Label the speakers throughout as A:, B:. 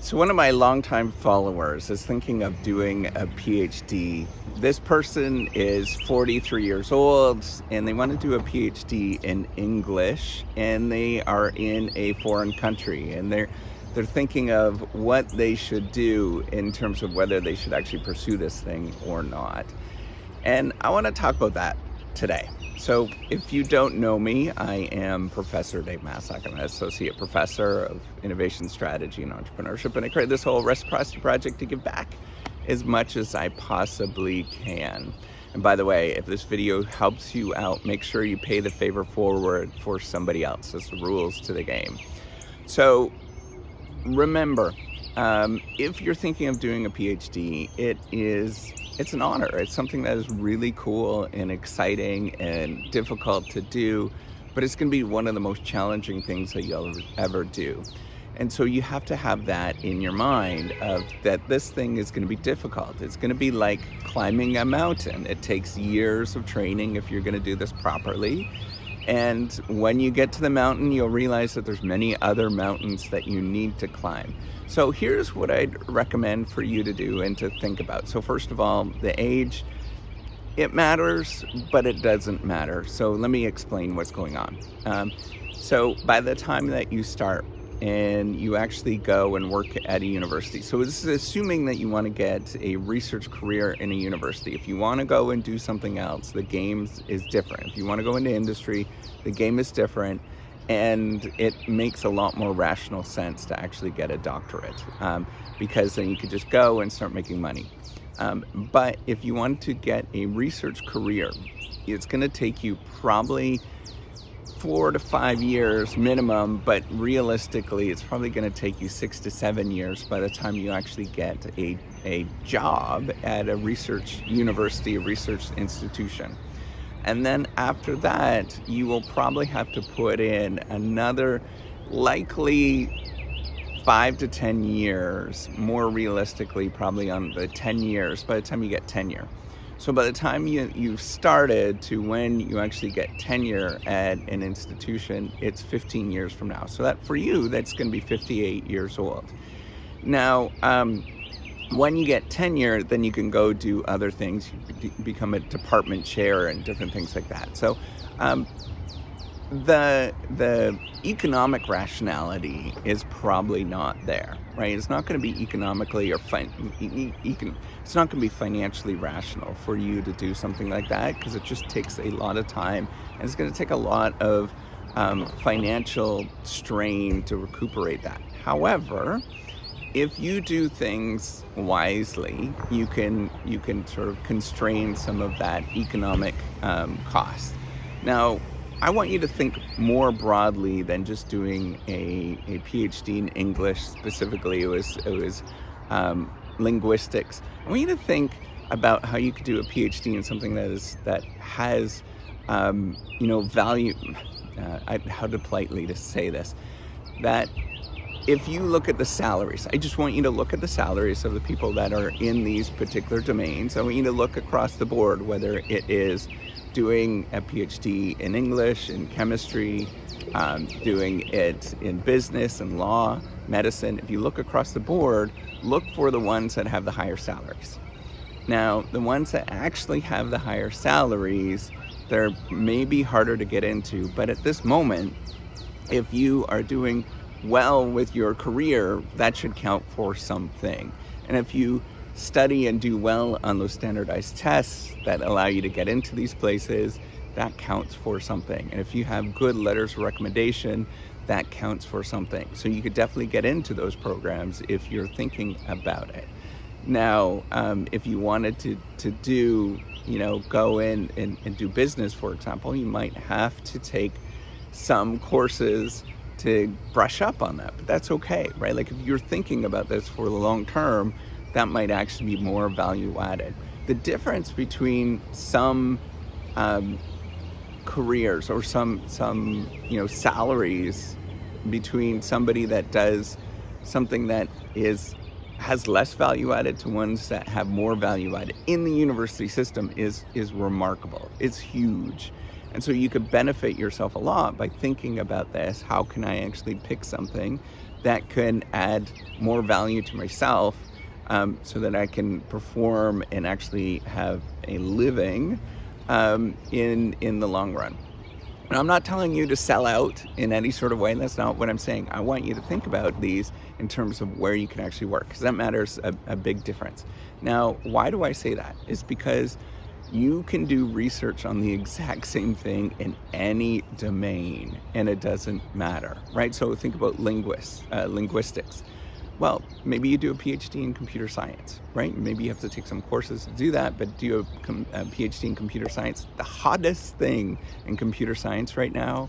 A: So one of my longtime followers is thinking of doing a PhD. This person is 43 years old and they want to do a PhD in English, and they are in a foreign country, and they're thinking of what they should do in terms of whether they should actually pursue this thing or not. And I want to talk about that today. So if you don't know me, I am Professor Dave Massack. I'm an associate professor of innovation strategy and entrepreneurship, and I created this whole reciprocity project to give back as much as I possibly can. And by the way, if this video helps you out, make sure you pay the favor forward for somebody else. That's the rules to the game. So remember, if you're thinking of doing a PhD, it's an honor. It's something that is really cool and exciting and difficult to do, but it's going to be one of the most challenging things that you'll ever do. And so you have to have that in your mind, of that this thing is going to be difficult. It's going to be like climbing a mountain. It takes years of training if you're going to do this properly. And when you get to the mountain, you'll realize that there's many other mountains that you need to climb. So here's what I'd recommend for you to do and to think about. So first of all, the age, it matters, but it doesn't matter. So let me explain what's going on. So by the time that you start and you actually go and work at a university, so this is assuming that you want to get a research career in a university. If you want to go and do something else, the game is different. If you want to go into industry, the game is different, and it makes a lot more rational sense to actually get a doctorate, because then you could just go and start making money. But if you want to get a research career, it's going to take you probably 4 to 5 years minimum, but realistically it's probably going to take you 6 to 7 years by the time you actually get a job at a research university, a research institution. And then after that, you will probably have to put in another likely 5 to 10 years, more realistically probably on the 10 years by the time you get tenure. So by the time you've started to when you actually get tenure at an institution, it's 15 years from now. So that for you, that's going to be 58 years old. Now, when you get tenure, then you can go do other things. You become a department chair and different things like that. So the economic rationality is probably not there, right? It's not going to be economically or it's not going to be financially rational for you to do something like that, because it just takes a lot of time, and it's going to take a lot of financial strain to recuperate that. However, if you do things wisely, you can sort of constrain some of that economic cost. Now, I want you to think more broadly than just doing a PhD in English. Specifically, it was linguistics. I want you to think about how you could do a PhD in something that has value. How to politely to say this, that if you look at the salaries, I just want you to look at the salaries of the people that are in these particular domains. I want you to look across the board, whether it is doing a PhD in English, in chemistry, doing it in business and law, medicine. If you look across the board, look for the ones that have the higher salaries. Now, the ones that actually have the higher salaries, they're maybe harder to get into, but at this moment, if you are doing well with your career, that should count for something. And if you study and do well on those standardized tests that allow you to get into these places, that counts for something. And if you have good letters of recommendation, that counts for something. So you could definitely get into those programs if you're thinking about it. Now, if you wanted to do, go in and do business, for example, you might have to take some courses to brush up on that, but that's okay, right? Like if you're thinking about this for the long term, that might actually be more value added. The difference between some careers or some salaries between somebody that does something that has less value added to ones that have more value added in the university system is remarkable. It's huge. And so you could benefit yourself a lot by thinking about this. How can I actually pick something that can add more value to myself, so that I can perform and actually have a living in the long run. And I'm not telling you to sell out in any sort of way. That's not what I'm saying. I want you to think about these in terms of where you can actually work, because that matters a big difference. Now, why do I say that? It's because you can do research on the exact same thing in any domain, and it doesn't matter, right? So think about linguistics. Well, maybe you do a PhD in computer science, right? Maybe you have to take some courses to do that, but do a PhD in computer science. The hottest thing in computer science right now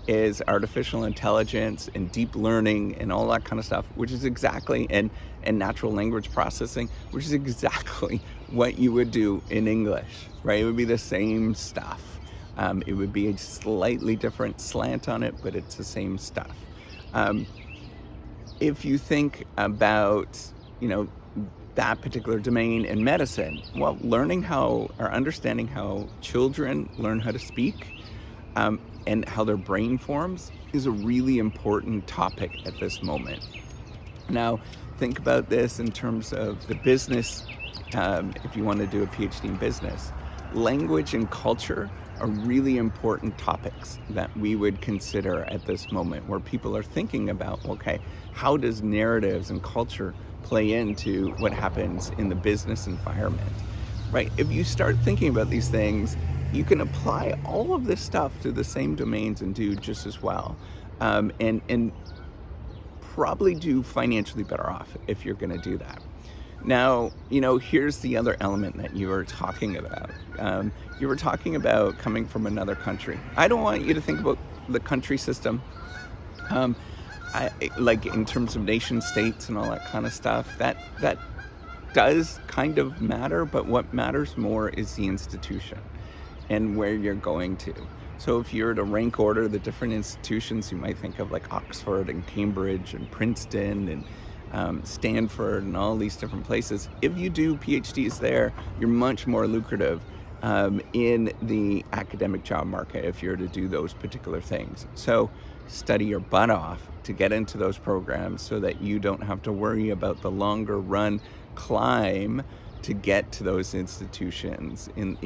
A: is artificial intelligence and deep learning and all that kind of stuff, which is exactly, and natural language processing, which is exactly what you would do in English, right? It would be the same stuff. It would be a slightly different slant on it, but it's the same stuff. If you think about, that particular domain in medicine, well, understanding how children learn how to speak, and how their brain forms is a really important topic at this moment. Now, think about this in terms of the business. If you want to do a PhD in business, language and culture are really important topics that we would consider at this moment, where people are thinking about, okay, how does narratives and culture play into what happens in the business environment, right? If you start thinking about these things, you can apply all of this stuff to the same domains and do just as well, and probably do financially better off if you're going to do that. Now, here's the other element that you were talking about. You were talking about coming from another country. I don't want you to think about the country system, like in terms of nation states and all that kind of stuff. That does kind of matter, but what matters more is the institution and where you're going to. So if you were to rank order the different institutions, you might think of like Oxford and Cambridge and Princeton and Stanford and all these different places. If you do PhDs there, you're much more lucrative in the academic job market if you're to do those particular things. So study your butt off to get into those programs so that you don't have to worry about the longer run climb to get to those institutions. And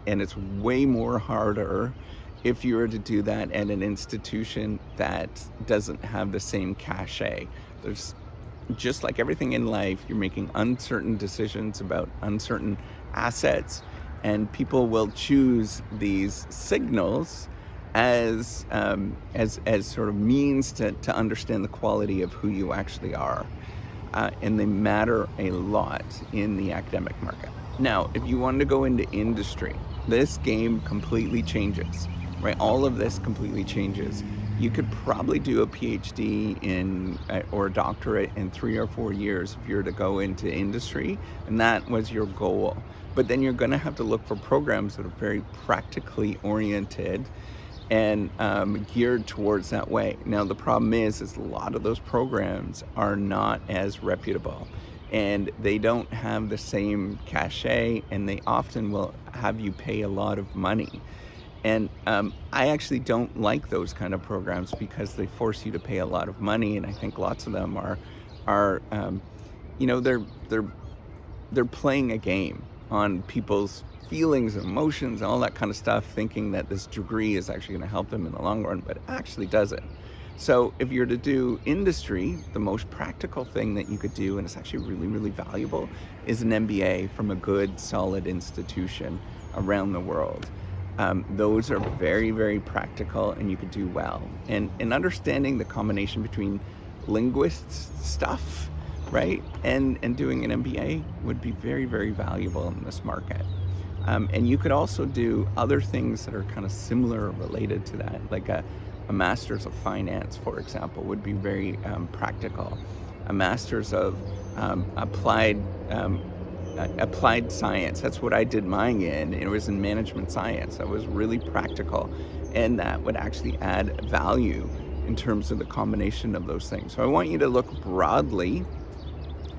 A: it's way more harder if you were to do that at an institution that doesn't have the same cachet. There's, just like everything in life, you're making uncertain decisions about uncertain assets, and people will choose these signals as sort of means to understand the quality of who you actually are, and they matter a lot in the academic market. Now, if you wanted to go into industry, this game completely changes, right? All of this completely changes. You could probably do a PhD or a doctorate in 3 or 4 years if you're to go into industry, and that was your goal. But then you're going to have to look for programs that are very practically oriented and geared towards that way. Now, the problem is a lot of those programs are not as reputable, and they don't have the same cachet, and they often will have you pay a lot of money. And I actually don't like those kind of programs because they force you to pay a lot of money, and I think lots of them are they're playing a game on people's feelings and emotions and all that kind of stuff, thinking that this degree is actually going to help them in the long run, but it actually doesn't. So if you're to do industry, the most practical thing that you could do, and it's actually really, really valuable, is an MBA from a good, solid institution around the world. Those are very, very practical, and you could do well. And understanding the combination between linguists stuff, right, and doing an MBA would be very, very valuable in this market. And you could also do other things that are kind of similar or related to that, like a master's of finance, for example, would be very practical. A master's of applied science, that's what I did mine in. It was in management science. That was really practical, and that would actually add value in terms of the combination of those things. So I want you to look broadly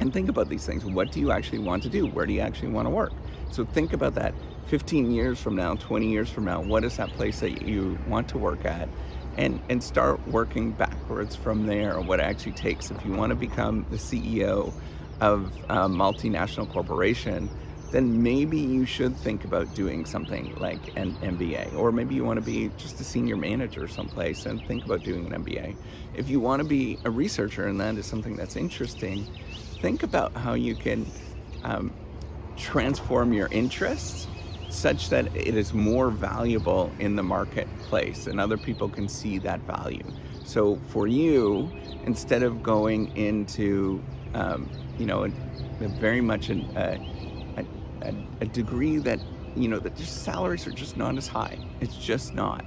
A: and think about these things. What do you actually want to do? Where do you actually want to work? So think about that 15 years from now, 20 years from now, what is that place that you want to work at? And start working backwards from there, what it actually takes. If you want to become the CEO of a multinational corporation, then maybe you should think about doing something like an MBA, or maybe you want to be just a senior manager someplace and think about doing an MBA. If you want to be a researcher and that is something that's interesting, think about how you can transform your interests such that it is more valuable in the marketplace and other people can see that value. So for you, instead of going into, very much a degree that, that just salaries are just not as high. It's just not.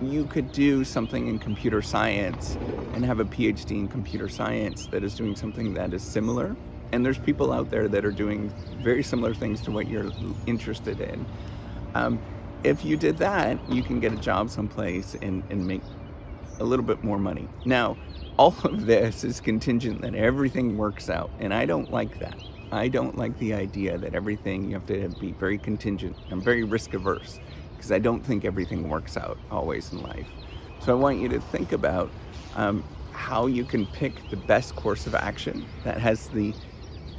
A: You could do something in computer science and have a PhD in computer science that is doing something that is similar. And there's people out there that are doing very similar things to what you're interested in. If you did that, you can get a job someplace and make a little bit more money. Now, all of this is contingent that everything works out. And I don't like that. I don't like the idea that everything, you have to be very contingent. I'm very risk averse because I don't think everything works out always in life. So I want you to think about how you can pick the best course of action that has the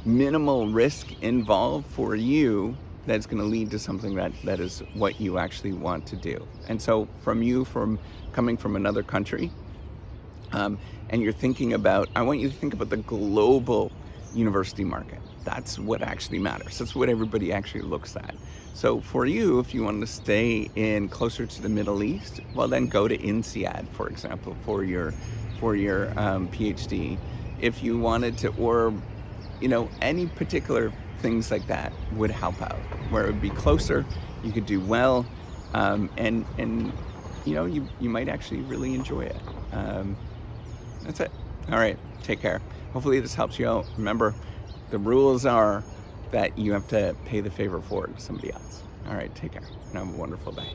A: minimal risk involved for you, that's going to lead to something that is what you actually want to do. And so from coming from another country, and you're thinking about, I want you to think about the global university market. That's what actually matters. That's what everybody actually looks at. So for you, if you want to stay in closer to the Middle East, well, then go to INSEAD, for example, for your PhD. If you wanted to, or any particular things like that would help out, where it would be closer, you could do well, and you might actually really enjoy it. That's it. All right, take care. Hopefully this helps you out. Remember, the rules are that you have to pay the favor forward to somebody else. All right, take care and have a wonderful day.